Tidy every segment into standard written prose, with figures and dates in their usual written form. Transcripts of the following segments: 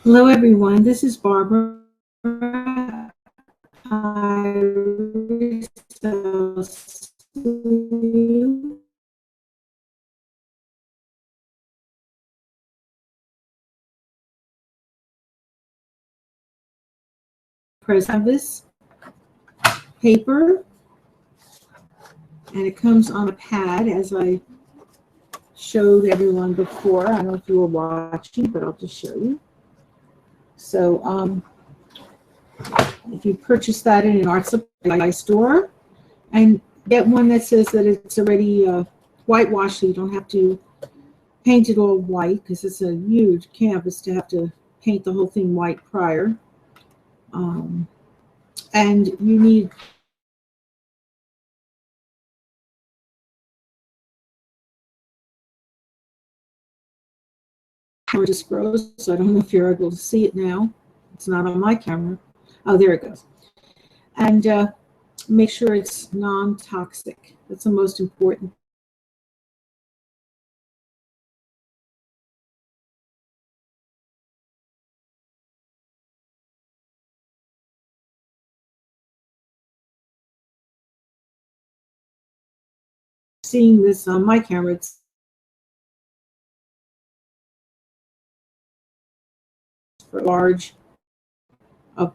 Hello, everyone. This is Barbara. I present this paper, and it comes on a pad, as I showed everyone before. I don't know if you were watching, but I'll just show you. So if you purchase that in an art supply store, and get one that says that it's already whitewashed, so you don't have to paint it all white, because it's a huge canvas to have to paint the whole thing white prior. And you need just grows, so I don't know if you're able to see it now. It's not on my camera. Oh, there it goes. And make sure it's non-toxic. That's the most important. Seeing this on my camera, it's for large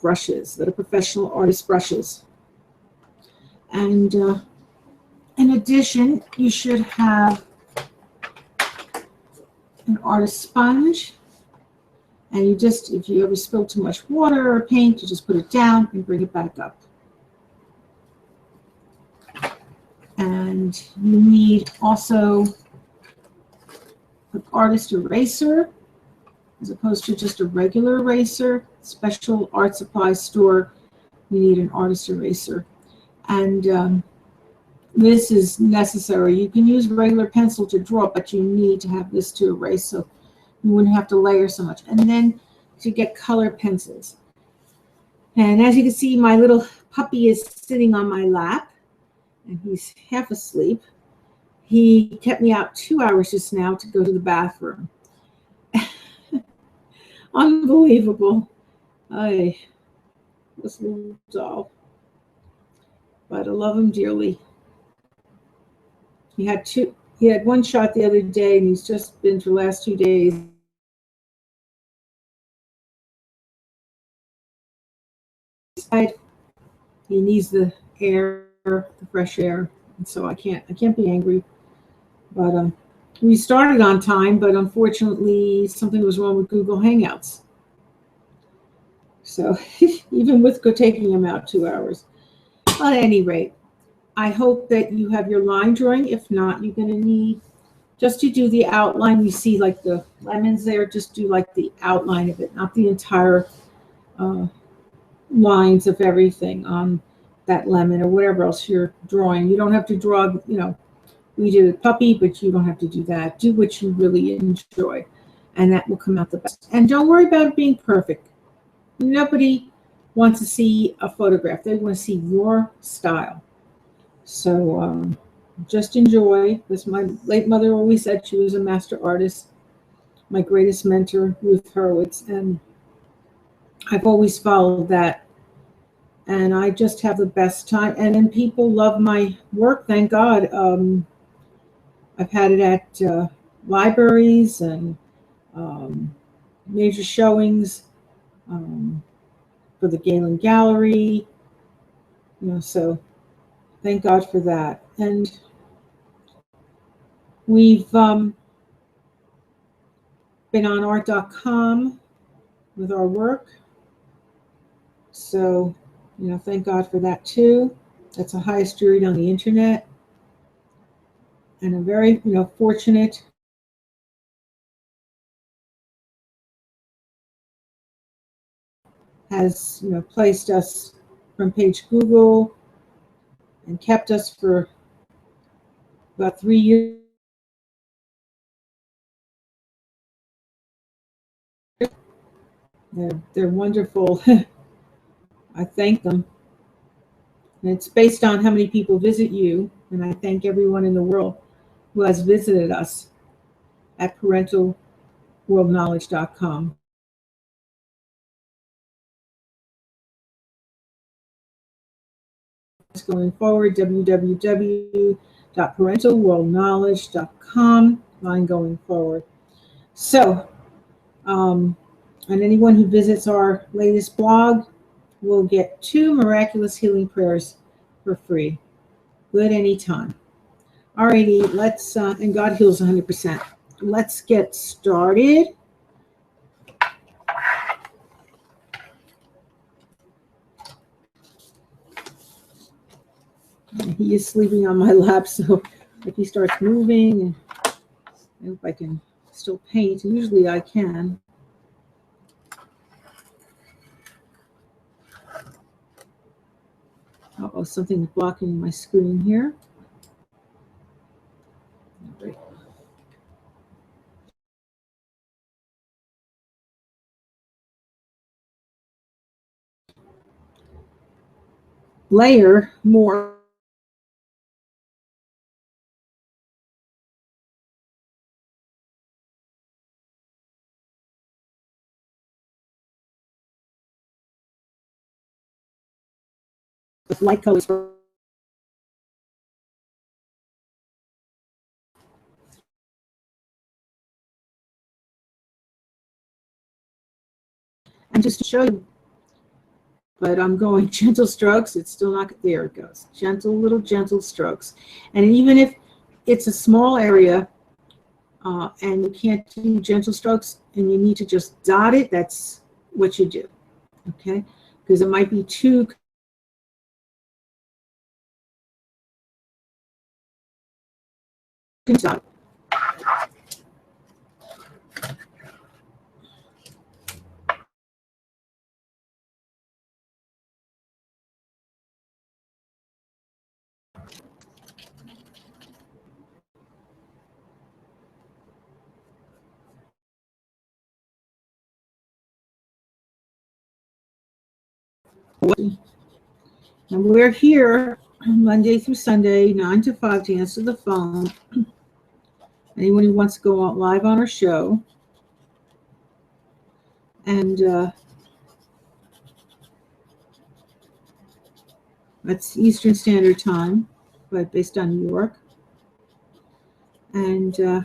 brushes that are professional artist brushes. And in addition, you should have an artist sponge. And you just, if you ever spill too much water or paint, you just put it down and bring it back up. And you need also an artist eraser, as opposed to just a regular eraser. Special art supply store, you need an artist eraser. And this is necessary. You can use regular pencil to draw, but you need to have this to erase, so you wouldn't have to layer so much. And then to get color pencils. And as you can see, my little puppy is sitting on my lap, and he's half asleep. He kept me out 2 hours just now to go to the bathroom. Unbelievable. This little doll. But I love him dearly. He had one shot the other day, and he's just been for the last 2 days. He needs the air, the fresh air, and so I can't be angry. But we started on time, but unfortunately something was wrong with Google Hangouts. So even with taking him out 2 hours. At any rate, I hope that you have your line drawing. If not, you're going to need, just to do the outline, you see like the lemons there, just do like the outline of it, not the entire lines of everything on that lemon or whatever else you're drawing. You don't have to draw, you know, we did a puppy, but you don't have to do that. Do what you really enjoy, and that will come out the best. And don't worry about it being perfect. Nobody wants to see a photograph. They want to see your style. So just enjoy. Because my late mother always said she was a master artist. My greatest mentor, Ruth Hurwitz, and I've always followed that. And I just have the best time. And then people love my work, thank God. I've had it at libraries and major showings for the Galen Gallery. You know, so thank God for that. And we've been on art.com with our work. So, you know, thank God for that too. That's the highest read on the internet. And I'm very, you know, fortunate. Has, you know, placed us from page Google and kept us for about 3 years. They're wonderful. I thank them. And it's based on how many people visit you. And I thank everyone in the world who has visited us at ParentalWorldKnowledge.com. going forward, www.ParentalWorldKnowledge.com, line going forward. So, and anyone who visits our latest blog will get 2 miraculous healing prayers for free. Good anytime. Alrighty, let's, and God heals 100%. Let's get started. He is sleeping on my lap, so if he starts moving, I hope I can still paint. Usually I can. Uh-oh, something's blocking my screen here. All right. Layer more. With light colors. And just to show you, but I'm going gentle strokes. It's still not, there it goes. Gentle, little gentle strokes. And even if it's a small area and you can't do gentle strokes and you need to just dot it, that's what you do, okay? Because it might be too dot. And we're here Monday through Sunday, 9 to 5 to answer the phone. Anyone who wants to go out live on our show. And that's Eastern Standard Time, but based on New York. And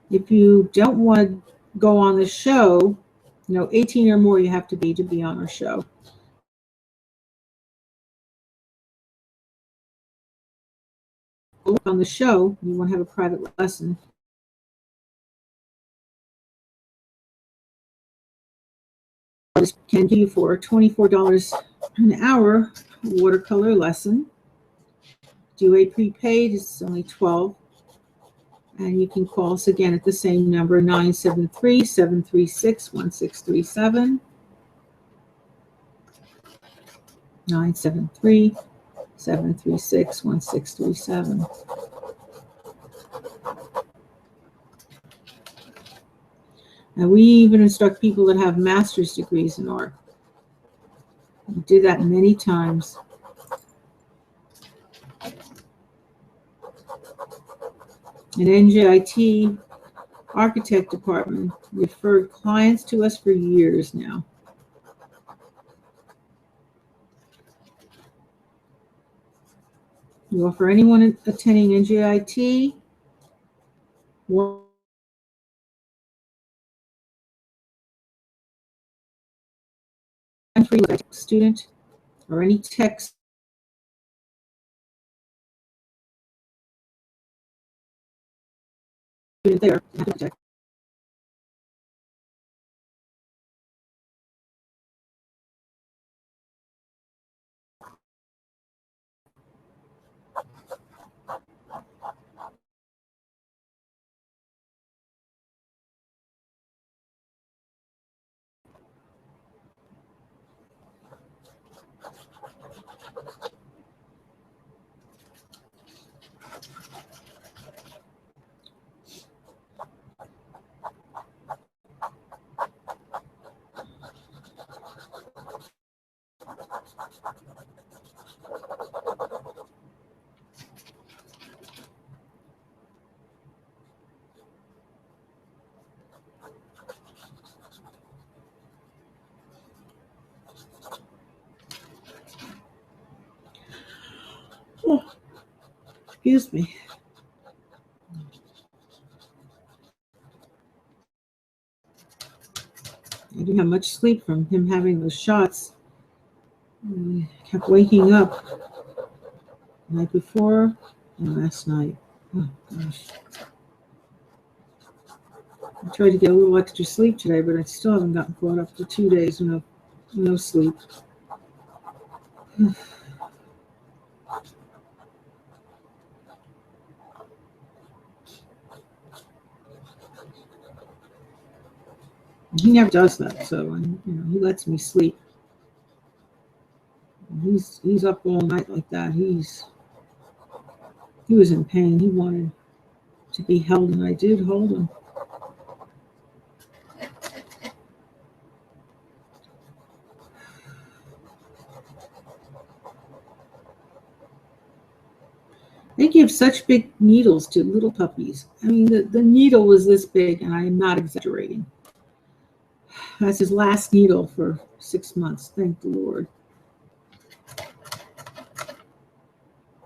if you don't want to go on the show, 18 or more you have to be on our show. On the show, you want to have a private lesson. Can give you for $24 an hour watercolor lesson. Do a prepaid, it's only $12. And you can call us again at the same number, 973-736-1637. 973-736-1637. And we even instruct people that have master's degrees in art. We do that many times. An NJIT architect department referred clients to us for years now. We offer anyone attending NJIT one free student or any text there. Oh, excuse me. I didn't have much sleep from him having those shots. I kept waking up the night before and last night. Oh, gosh. I tried to get a little extra sleep today, but I still haven't gotten caught up for 2 days with no sleep. He never does that, so he lets me sleep. He's up all night like that. He was in pain. He wanted to be held, and I did hold him. They give such big needles to little puppies. I mean, the needle was this big, and I am not exaggerating. That's his last needle for 6 months. Thank the Lord.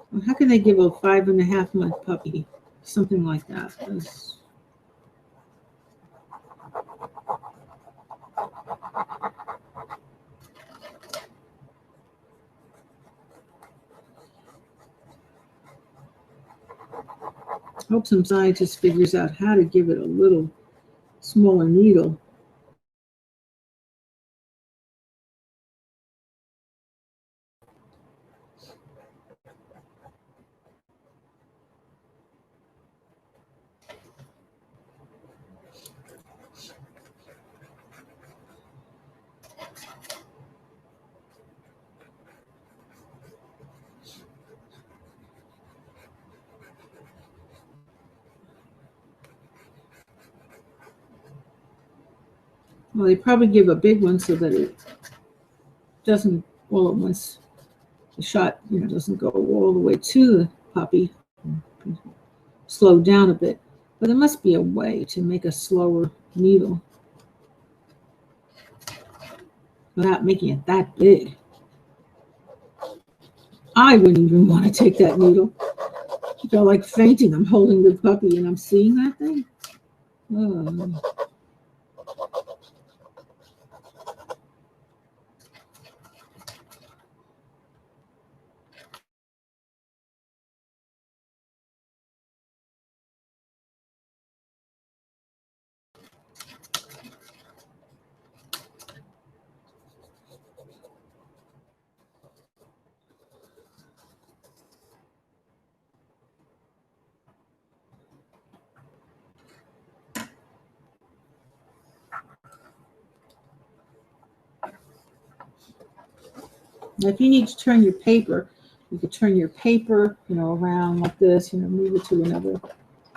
Well, how can they give a 5.5-month puppy something like that? I hope some scientist figures out how to give it a little smaller needle. Well, they probably give a big one so that it doesn't all at once. The shot, doesn't go all the way to the puppy. Slow down a bit, but there must be a way to make a slower needle without making it that big. I wouldn't even want to take that needle. I feel like fainting. I'm holding the puppy and I'm seeing that thing. Oh. Now, if you need to turn your paper, you could turn your paper, around like this, move it to another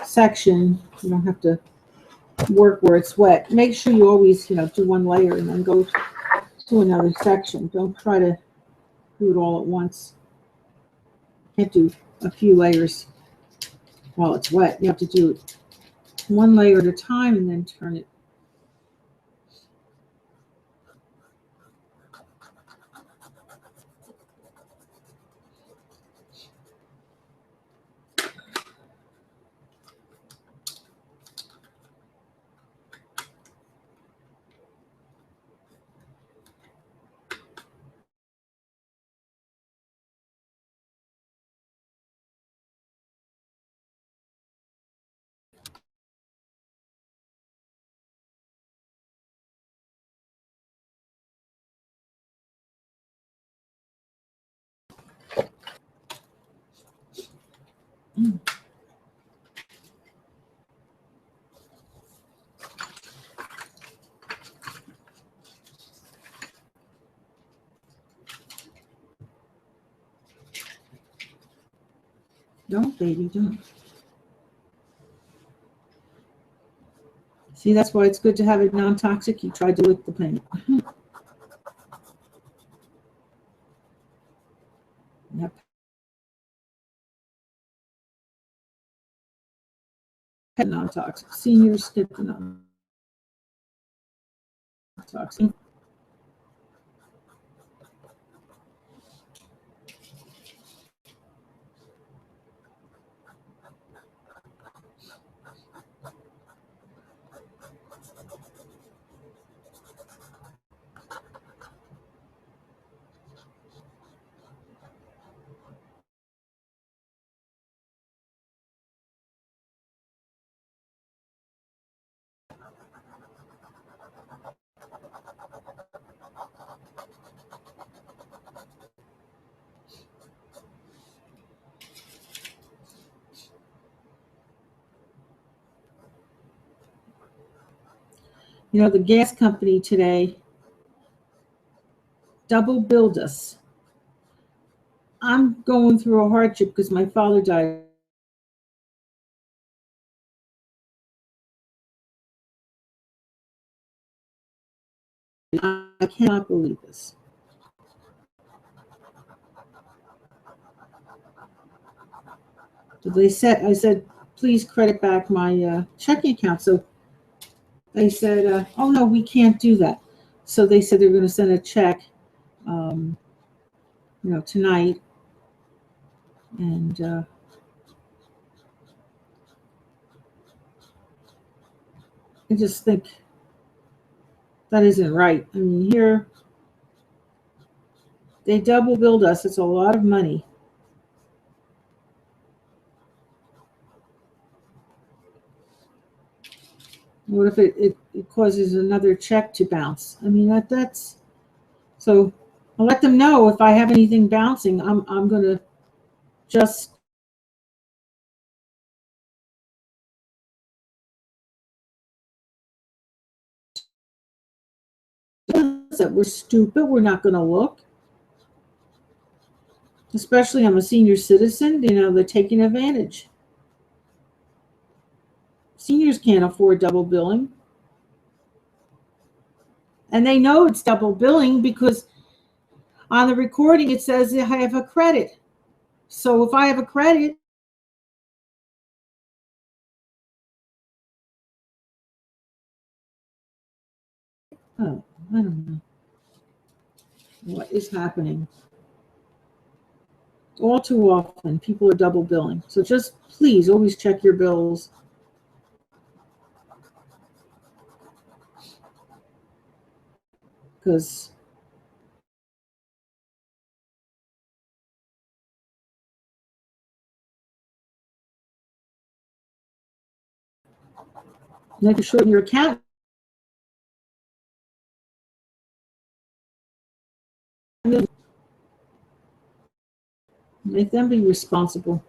section. You don't have to work where it's wet. Make sure you always, do one layer and then go to another section. Don't try to do it all at once. You have to do a few layers while it's wet. You have to do it one layer at a time and then turn it. Don't, baby, don't. See, that's why it's good to have it non-toxic. You tried to lick the paint. Yep. Non-toxic. Seniors get the non-toxic. You know, the gas company today double billed us. I'm going through a hardship because my father died. I cannot believe this. So I said, please credit back my checking account. So they said, oh no, we can't do that. So they said they're going to send a check, tonight. And I just think that isn't right. I mean, here they double billed us. It's a lot of money. What if it causes another check to bounce? I mean, that's so. I'll let them know if I have anything bouncing. I'm gonna just that we're stupid. We're not gonna look. Especially I'm a senior citizen. You know, they're taking advantage. Seniors can't afford double billing. And they know it's double billing because on the recording it says I have a credit. So if I have a credit, oh, I don't know what is happening. All too often, people are double billing. So just please always check your bills. Because if you shorten your account, make them be responsible.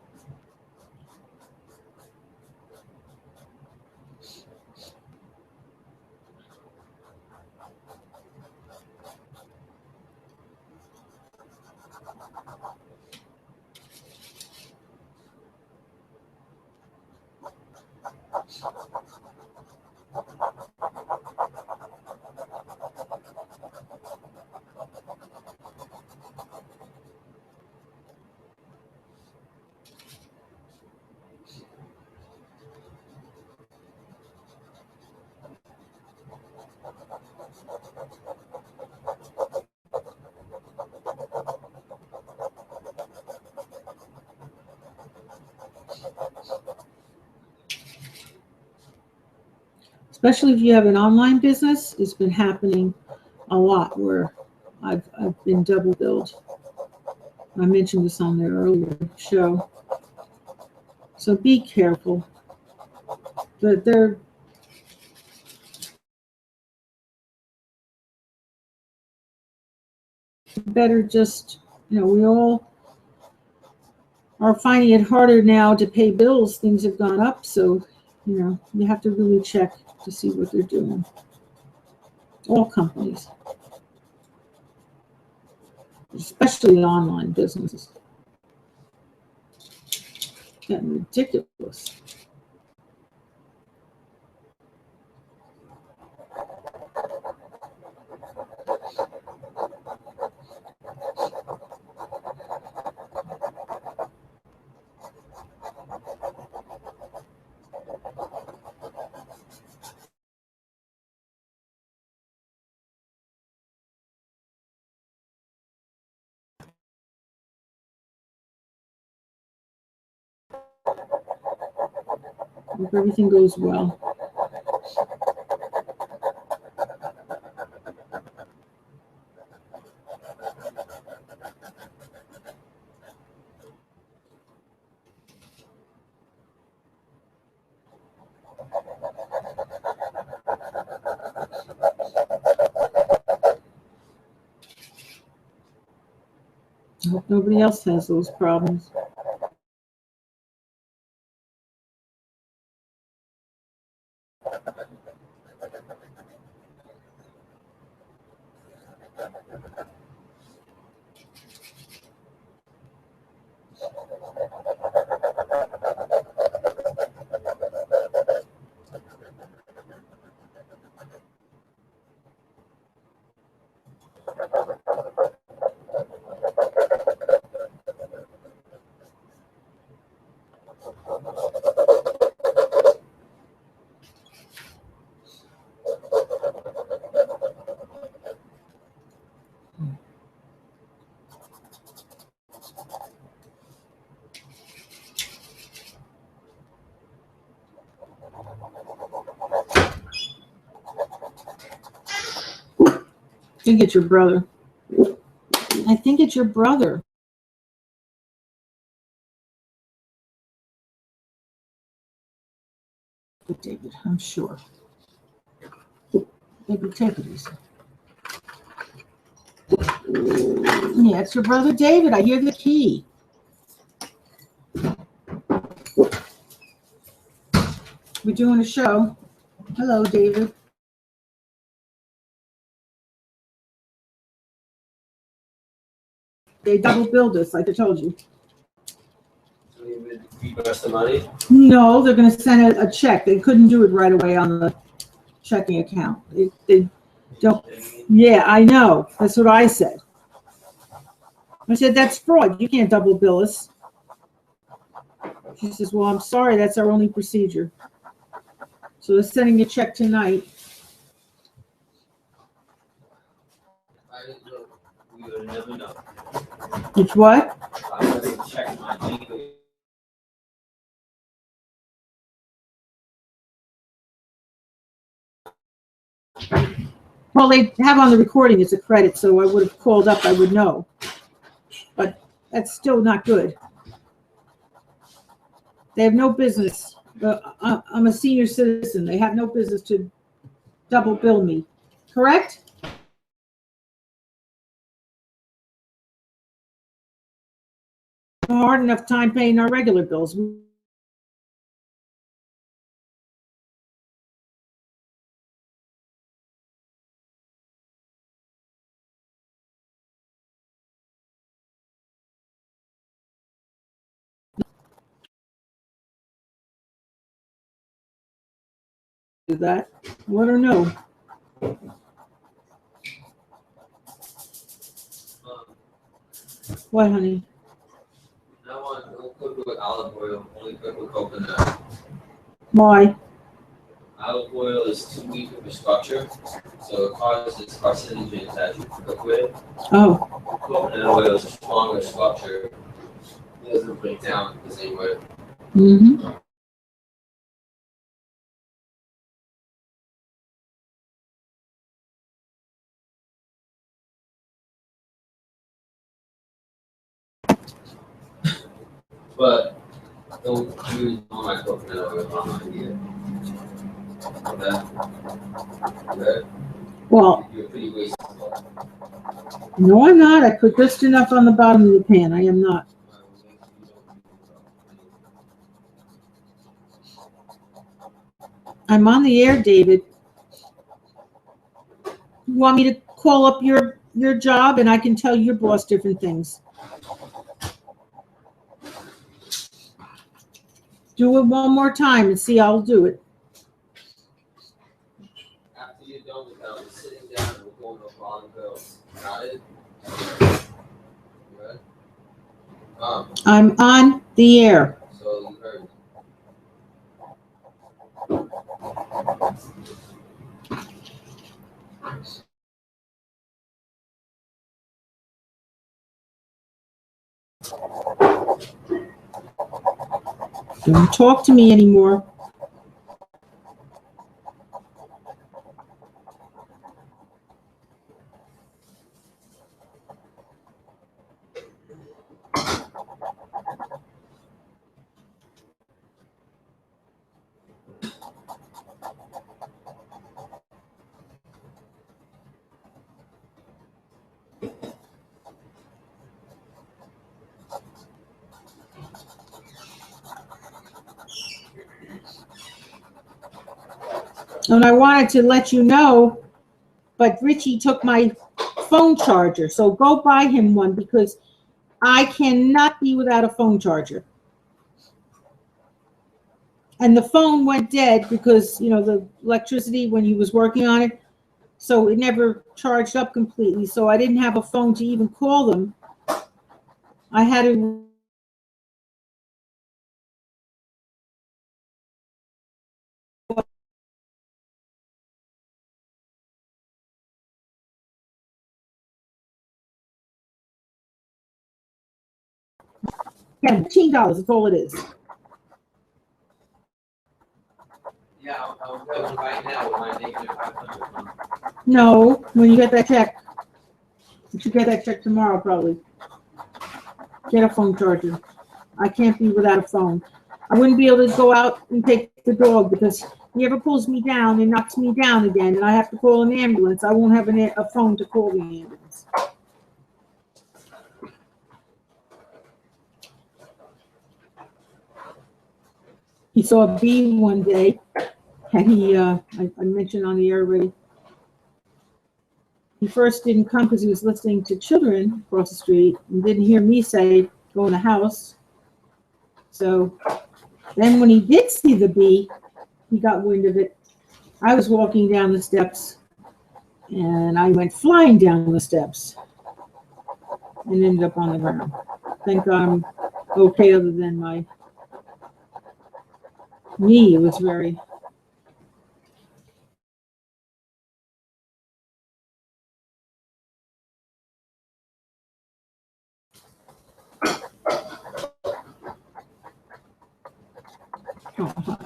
Especially if you have an online business, it's been happening a lot where I've been double billed. I mentioned this on the earlier show. So be careful. They're better just, we all are finding it harder now to pay bills. Things have gone up. So, you have to really check to see what they're doing. All companies, especially online businesses. It's getting ridiculous. Hope everything goes well. I hope nobody else has those problems. I think it's your brother. I think it's your brother. David, I'm sure. Maybe take it easy. Yeah, it's your brother David. I hear the key. We're doing a show. Hello, David. They double billed us, like I told you. So you would reimburse the money? No, they're going to send a check. They couldn't do it right away on the checking account. They don't. Yeah, I know. That's what I said. I said, that's fraud. You can't double bill us. She says, well, I'm sorry. That's our only procedure. So they're sending a check tonight. I didn't know. We would never know. It's what? I would have checked my GP. Well, they have on the recording it's a credit, so I would have called up. I would know. But that's still not good. They have no business. I'm a senior citizen. They have no business to double bill me. Correct? Hard enough time paying our regular bills. Do that. What or no? What, honey? Now on, don't cook with olive oil, only cook with coconut. Why? Olive oil is too weak of a structure, so it causes carcinogens as you cook with it. Oh. Coconut oil is a stronger structure. It doesn't break down the same way. Mm-hmm. But don't use all my coconut oil on my here. Okay? Well, You're pretty wasteful. no, I'm not. I put just enough on the bottom of the pan. I am not. I'm on the air, David. You want me to call up your job and I can tell your boss different things? Do it one more time and see how I'll do it. After you're done with that, we're sitting down and we're going over all the bills. Got it? Good? I'm on the air. So you heard me. Don't talk to me anymore. And I wanted to let you know, but Richie took my phone charger. So go buy him one, because I cannot be without a phone charger. And the phone went dead because, you know, the electricity when he was working on it, so it never charged up completely. So I didn't have a phone to even call them. I had to $15. That's all it is. Yeah, I'll go right now with my negative 500. No, when you get that check, you should get that check tomorrow probably. Get a phone charger. I can't be without a phone. I wouldn't be able to go out and take the dog because he ever pulls me down and knocks me down again, and I have to call an ambulance. I won't have a phone to call the ambulance. He saw a bee one day, and he, I mentioned on the air already, he first didn't come because he was listening to children across the street and didn't hear me say, go in the house. So then when he did see the bee, he got wind of it. I was walking down the steps, and I went flying down the steps and ended up on the ground. Thank God I'm okay, other than my knee. It was very... Oh,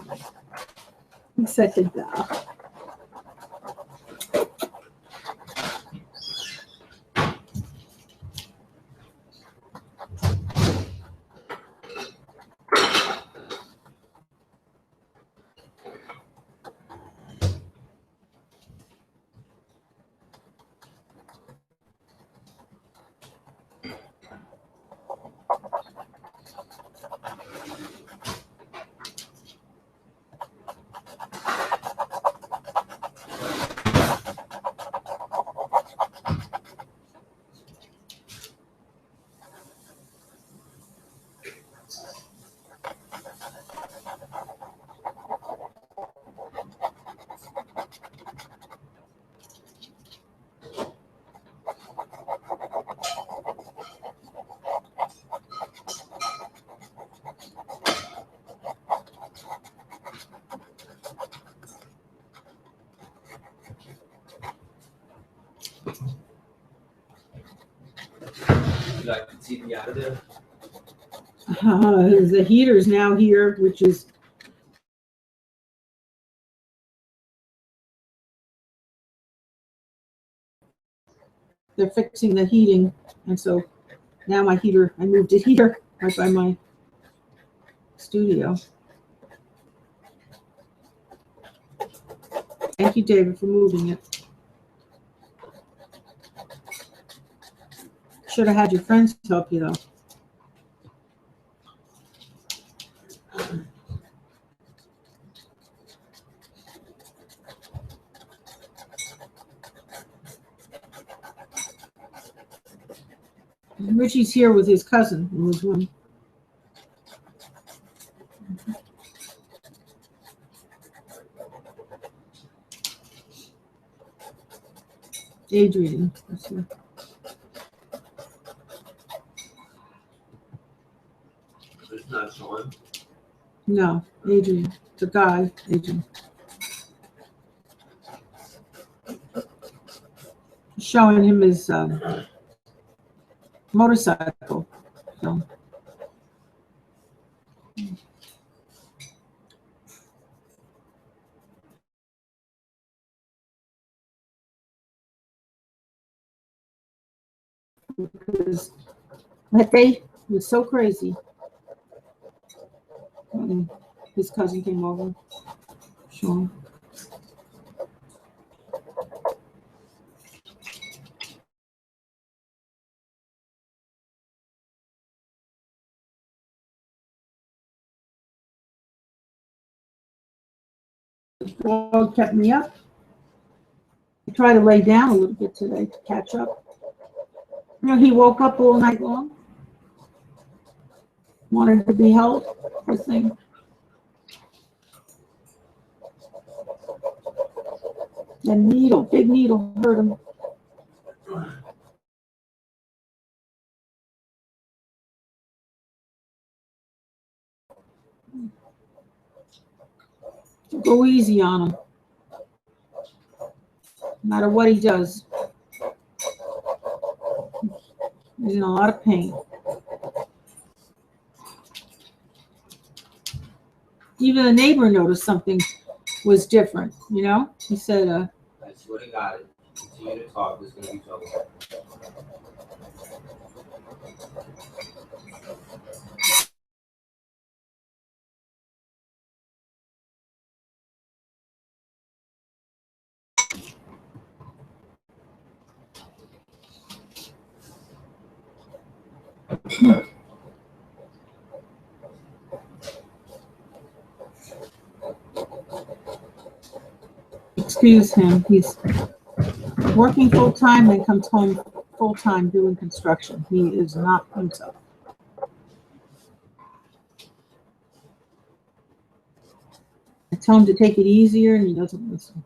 he's such a doll. You like the TV out of there? The heater's now here, which is... They're fixing the heating, and so now my heater, I moved it here, right by my studio. Thank you, David, for moving it. Should have had your friends help you, though. Richie's here with his cousin in this room. Adrian. It's not Sean. No, Adrian. The guy, Adrian. Showing him his motorcycle. So. Because that day was so crazy. And his cousin came over. Sean. The dog kept me up. I tried to lay down a little bit today to catch up. You know, he woke up all night long. Wanted to be held. Poor thing. The needle, big needle, hurt him. Go easy on him. No matter what he does. He's in a lot of pain. Even the neighbor noticed something was different, you know? He said, I swear to God, if you continue to talk, there's going to be trouble. excuse him. He's working full-time and comes home full-time doing construction. He is not himself. I tell him to take it easier and he doesn't listen.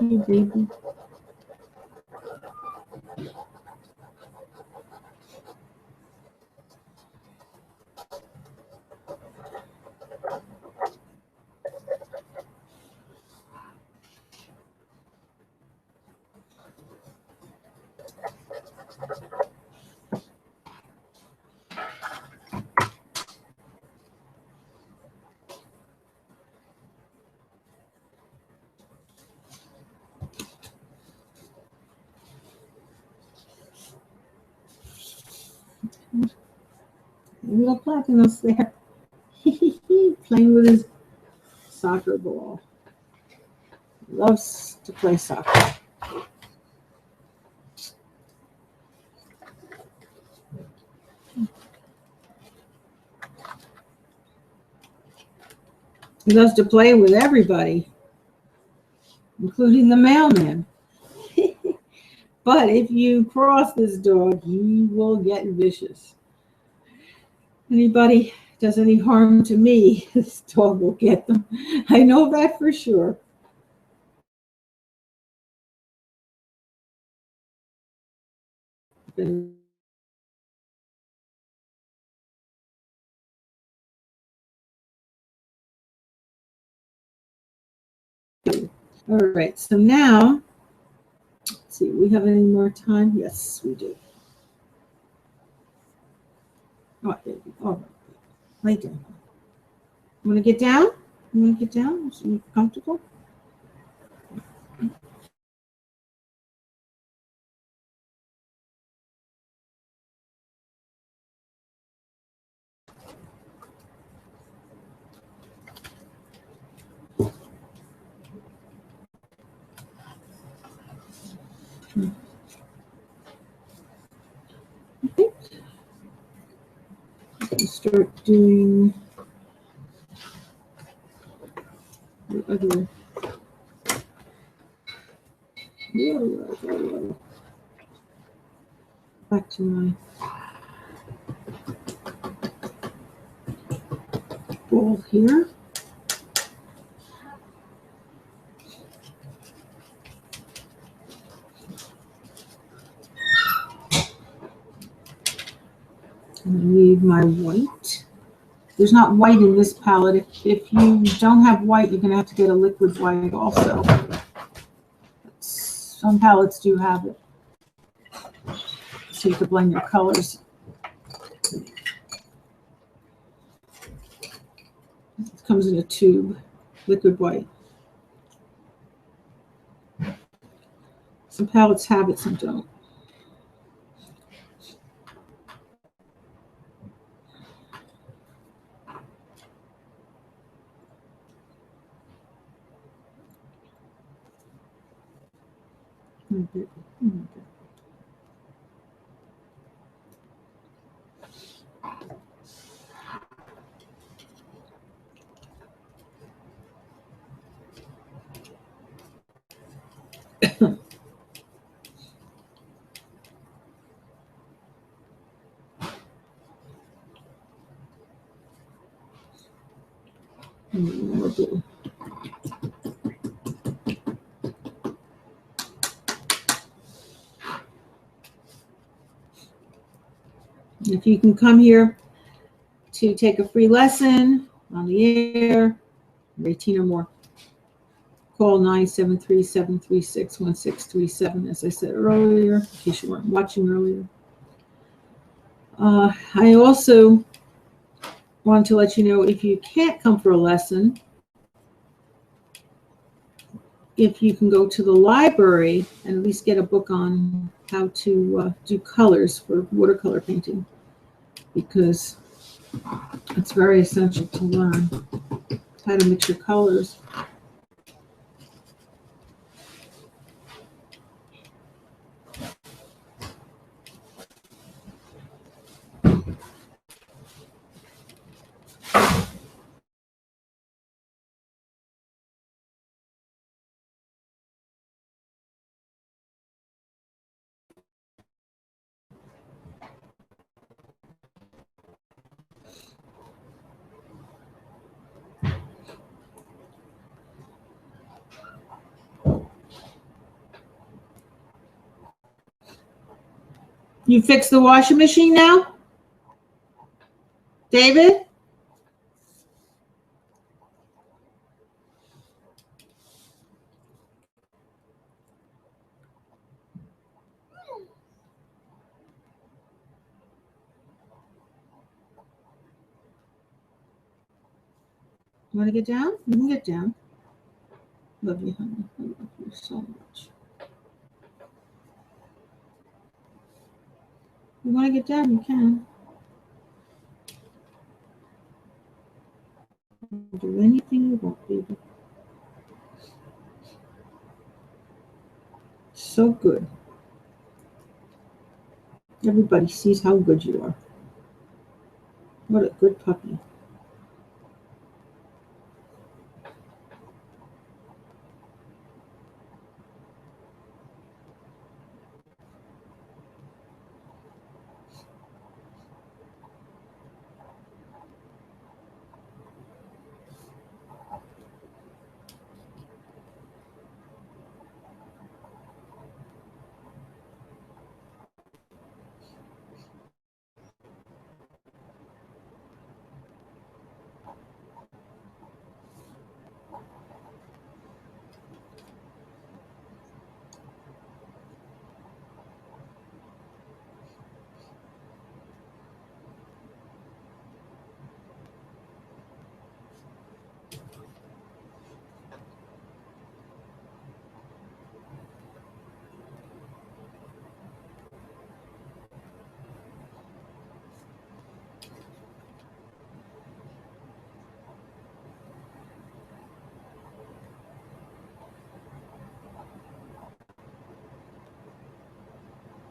Hey, baby. Little Platinum's there. Playing with his soccer ball. Loves to play soccer. He loves to play with everybody, including the mailman. But if you cross this dog, he will get vicious. Anybody does any harm to me, this dog will get them. I know that for sure. All right, so now, let's see, we have any more time? Yes, we do. Oh, baby. All right. Lay down. You want to get down? You want to get down? So you're comfortable? Okay. Start doing the other. Back to my bowl here. I need my white. There's not white in this palette. If you don't have white, you're going to have to get a liquid white also. Some palettes do have it. So you can blend your colors. comes in a tube, liquid white. Some palettes have it, some don't. Okay. More blue. If you can come here to take a free lesson on the air, you're 18 or more, call 973-736-1637, as I said earlier, in case you weren't watching earlier. I also want to let you know, if you can't come for a lesson, if you can go to the library and at least get a book on how to do colors for watercolor painting, because it's very essential to learn how to mix your colors. You fixed the washing machine now, David? You want to get down? You can get down. Love you, honey. I love you so much. You want to get down? You can. Do anything you want, baby. So good. Everybody sees how good you are. What a good puppy.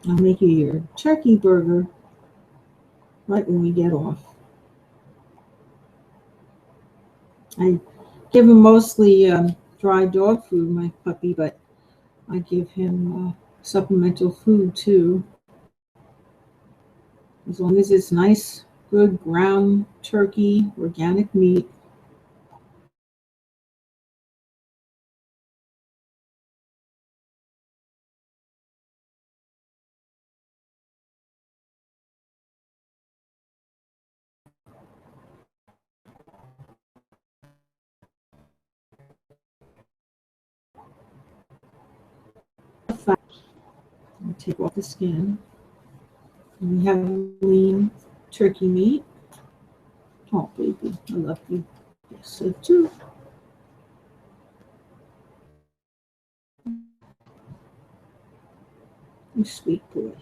I'll make you your turkey burger right when we get off. I give him mostly dry dog food, my puppy, but I give him supplemental food too. As long as it's nice, good ground turkey, organic meat. Fat. I'll take off the skin. And we have lean turkey meat. Oh, baby, I love you. Yes. Save two. You sweet boy.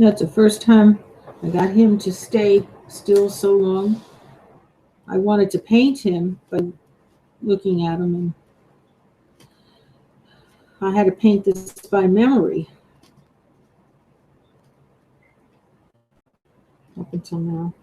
That's the first time I got him to stay still so long. I wanted to paint him by looking at him, and I had to paint this by memory up until now.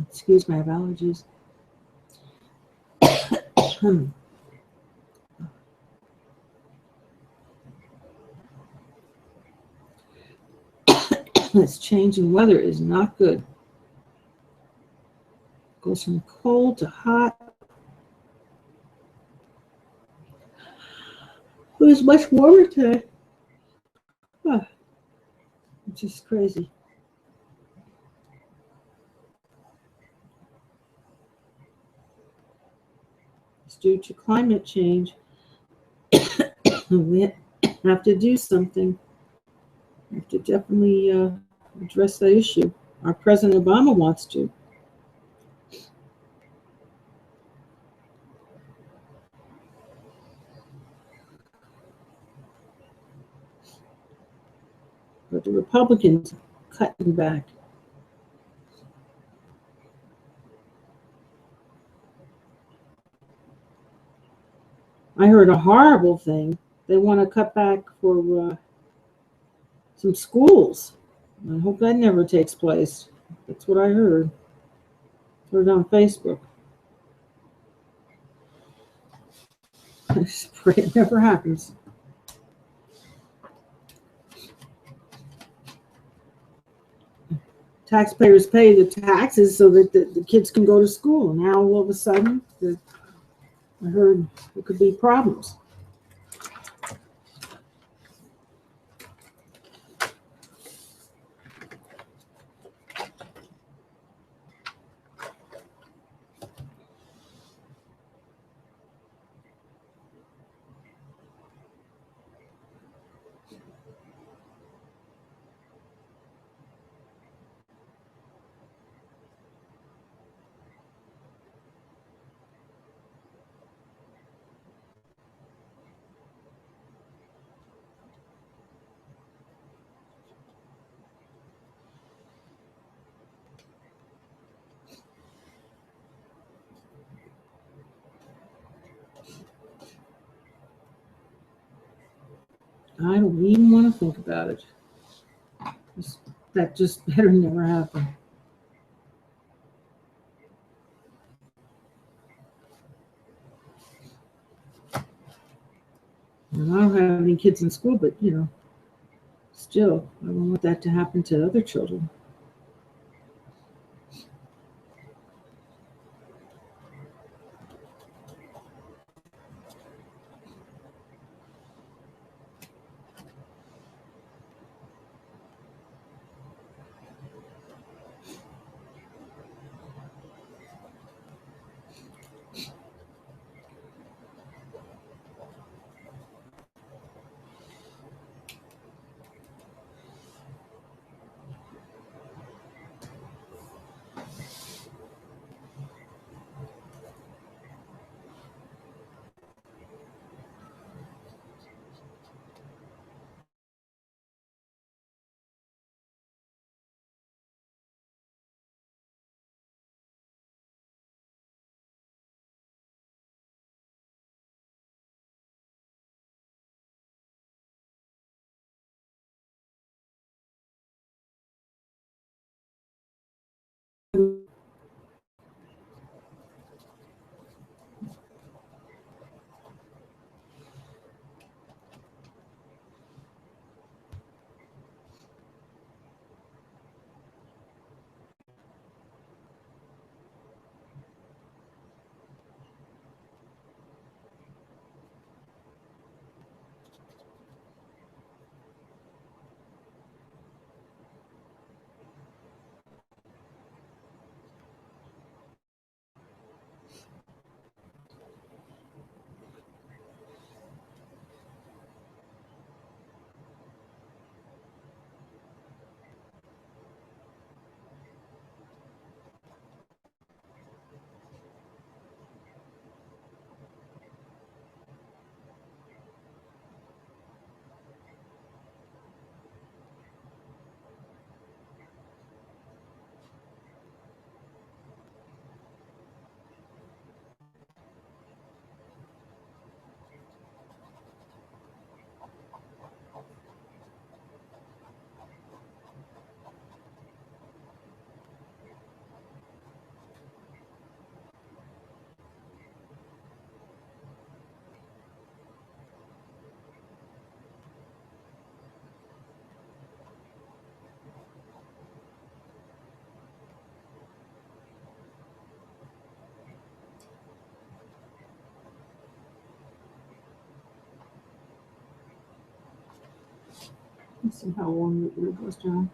Excuse my allergies. This changing weather is not good. Goes from cold to hot. It was much warmer today. Oh, it's just crazy. It's due to climate change. We have to do something. We have to definitely address that issue. Our President Obama wants to. But the Republicans are cutting back. I heard a horrible thing. They want to cut back for some schools. I hope that never takes place. That's what I heard. Heard on Facebook. I just pray it never happens. Taxpayers pay the taxes so that the kids can go to school. Now all of a sudden, I heard there could be problems. I don't even want to think about it. That just better never happen. And I don't have any kids in school, but still, I don't want that to happen to other children. Let's see how long it goes down.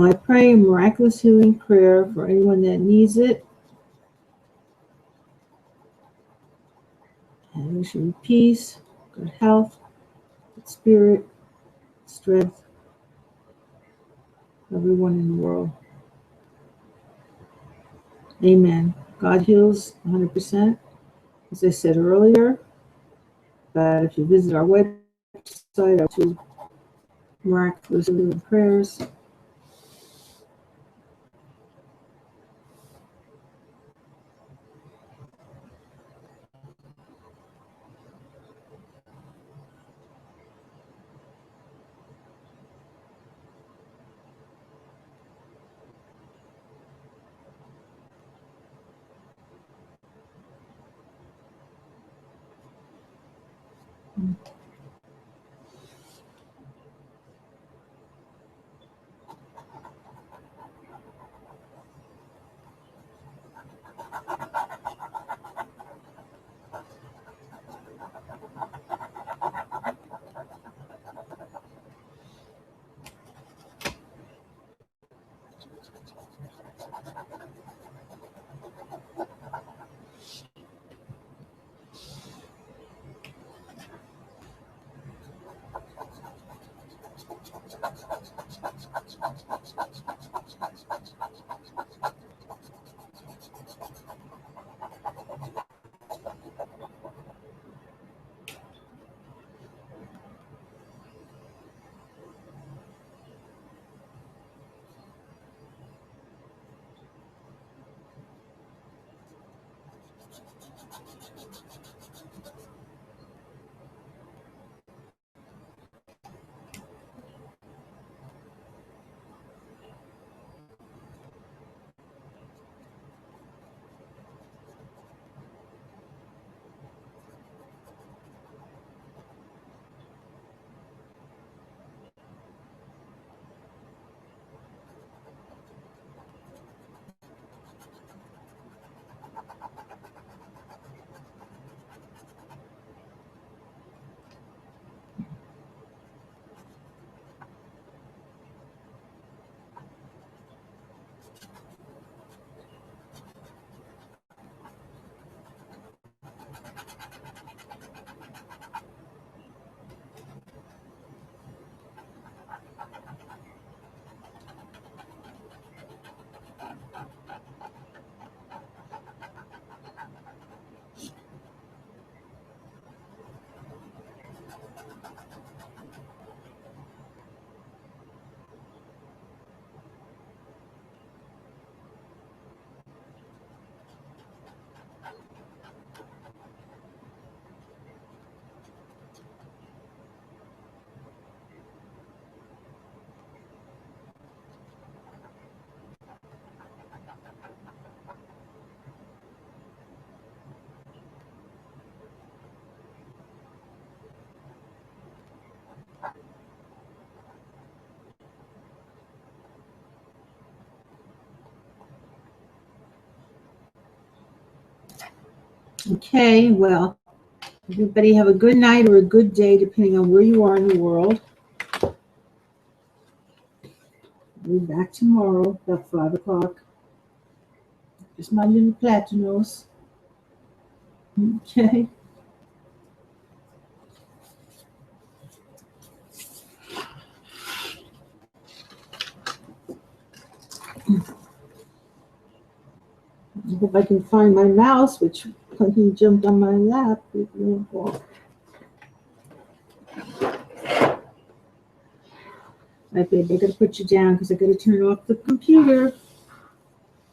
I pray a miraculous healing prayer for anyone that needs it. And wish you peace, good health, good spirit, strength, everyone in the world. Amen. God heals 100%. As I said earlier, but if you visit our website, our two miraculous healing prayers. Okay, well, everybody have a good night or a good day, depending on where you are in the world. We'll be back tomorrow about 5 o'clock. Just my little platinos. Okay. I hope I can find my mouse, which when he jumped on my lap, it went off. All right, babe, I gotta put you down because I gotta turn off the computer.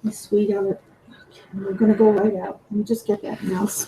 My sweetheart. Okay, we're gonna go right out. Let me just get that mouse.